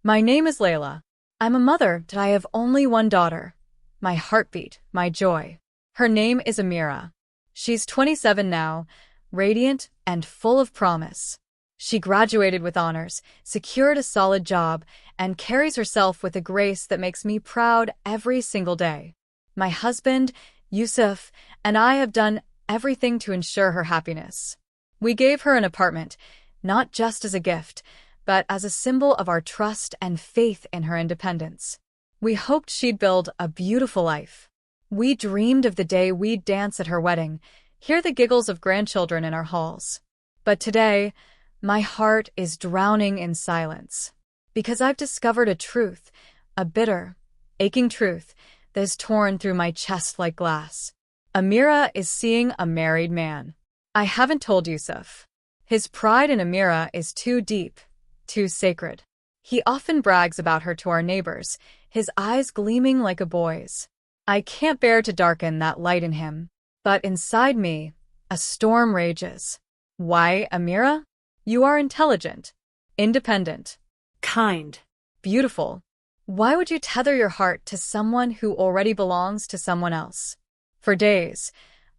My name is Layla. I'm a mother, but I have only one daughter. My heartbeat, my joy. Her name is Amira. She's 27 now, radiant and full of promise. She graduated with honors, secured a solid job, and carries herself with a grace that makes me proud every single day. My husband, Yusuf, and I have done everything to ensure her happiness. We gave her an apartment, not just as a gift, but as a symbol of our trust and faith in her independence. We hoped she'd build a beautiful life. We dreamed of the day we'd dance at her wedding, hear the giggles of grandchildren in our halls. But today, my heart is drowning in silence, because I've discovered a truth, a bitter, aching truth that is torn through my chest like glass. Amira is seeing a married man. I haven't told Yusuf. His pride in Amira is too deep, too sacred. He often brags about her to our neighbors, his eyes gleaming like a boy's. I can't bear to darken that light in him. But inside me, a storm rages. Why, Amira? You are intelligent, independent, kind, beautiful. Why would you tether your heart to someone who already belongs to someone else? For days,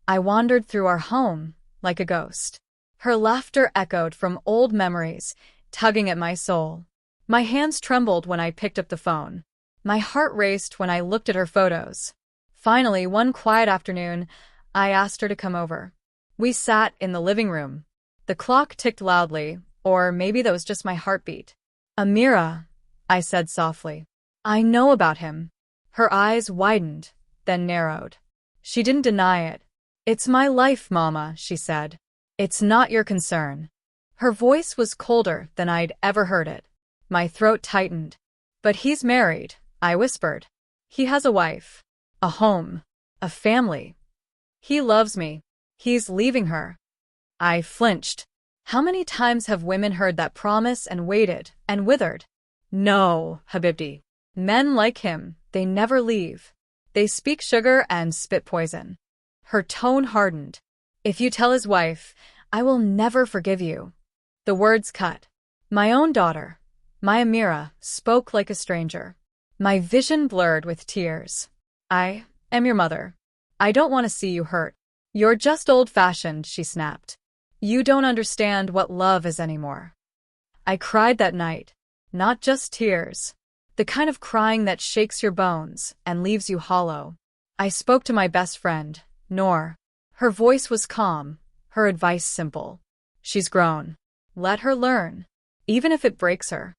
I wandered through our home like a ghost. Her laughter echoed from old memories, tugging at my soul. My hands trembled when I picked up the phone. My heart raced when I looked at her photos. Finally, one quiet afternoon, I asked her to come over. We sat in the living room. The clock ticked loudly, or maybe that was just my heartbeat. Amira, I said softly. I know about him. Her eyes widened, then narrowed. She didn't deny it. It's my life, Mama, she said. It's not your concern. Her voice was colder than I'd ever heard it. My throat tightened. But he's married, I whispered. He has a wife, a home, a family. He loves me. He's leaving her. I flinched. How many times have women heard that promise and waited and withered? No, Habibti. Men like him, they never leave. They speak sugar and spit poison. Her tone hardened. If you tell his wife, I will never forgive you. The words cut. My own daughter, my Amira, spoke like a stranger. My vision blurred with tears. I am your mother. I don't want to see you hurt. You're just old-fashioned, she snapped. You don't understand what love is anymore. I cried that night. Not just tears. The kind of crying that shakes your bones and leaves you hollow. I spoke to my best friend, Noor. Her voice was calm, her advice simple. She's grown. Let her learn, even if it breaks her.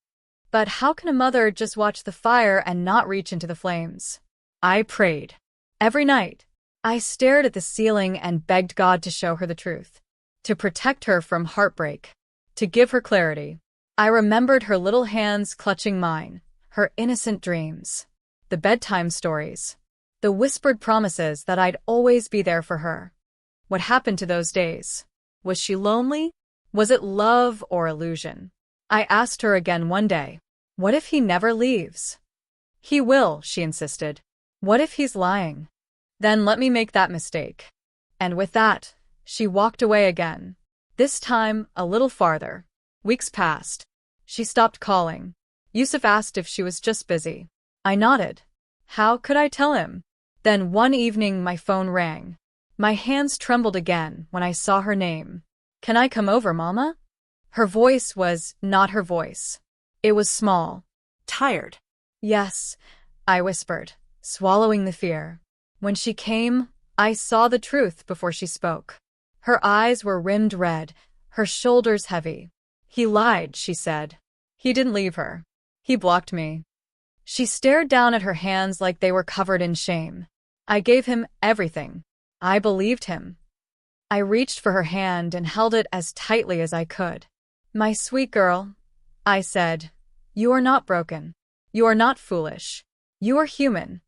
But how can a mother just watch the fire and not reach into the flames? I prayed. Every night, I stared at the ceiling and begged God to show her the truth, to protect her from heartbreak, to give her clarity. I remembered her little hands clutching mine, her innocent dreams, the bedtime stories, the whispered promises that I'd always be there for her. What happened to those days? Was she lonely? Was it love or illusion? I asked her again one day. What if he never leaves? He will, she insisted. What if he's lying? Then let me make that mistake. And with that, she walked away again. This time, a little farther. Weeks passed. She stopped calling. Yusuf asked if she was just busy. I nodded. How could I tell him? Then one evening my phone rang. My hands trembled again when I saw her name. Can I come over, Mama? Her voice was not her voice. It was small. Tired. Yes, I whispered, swallowing the fear. When she came, I saw the truth before she spoke. Her eyes were rimmed red, her shoulders heavy. He lied, she said. He didn't leave her. He blocked me. She stared down at her hands like they were covered in shame. I gave him everything. I believed him. I reached for her hand and held it as tightly as I could. My sweet girl, I said, you are not broken. You are not foolish. You are human.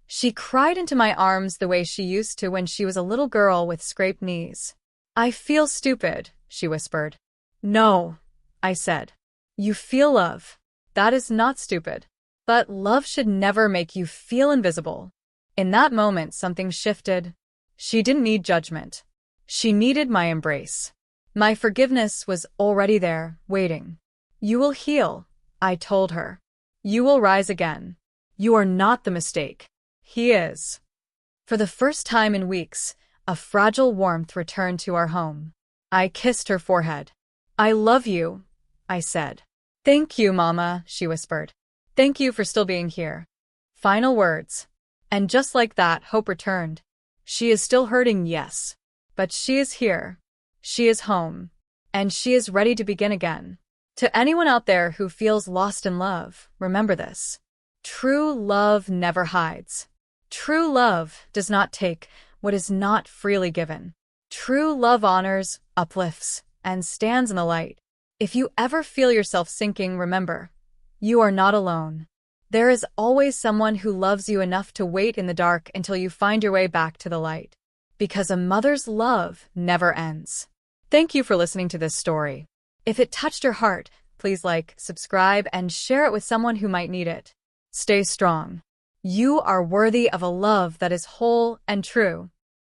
She cried into my arms the way she used to when she was a little girl with scraped knees. I feel stupid, she whispered. No, I said. You feel love. That is not stupid. But love should never make you feel invisible. In that moment, something shifted. She didn't need judgment. She needed my embrace. My forgiveness was already there, waiting. You will heal, I told her. You will rise again. You are not the mistake. He is. For the first time in weeks, a fragile warmth returned to our home. I kissed her forehead. I love you, I said. Thank you, Mama, she whispered. Thank you for still being here. Final words. And just like that, hope returned. She is still hurting, yes. But she is here. She is home. And she is ready to begin again. To anyone out there who feels lost in love, remember this. True love never hides. True love does not take what is not freely given. True love honors, uplifts, and stands in the light. If you ever feel yourself sinking, remember, you are not alone. There is always someone who loves you enough to wait in the dark until you find your way back to the light. Because a mother's love never ends. Thank you for listening to this story. If it touched your heart, please like, subscribe, and share it with someone who might need it. Stay strong. You are worthy of a love that is whole and true.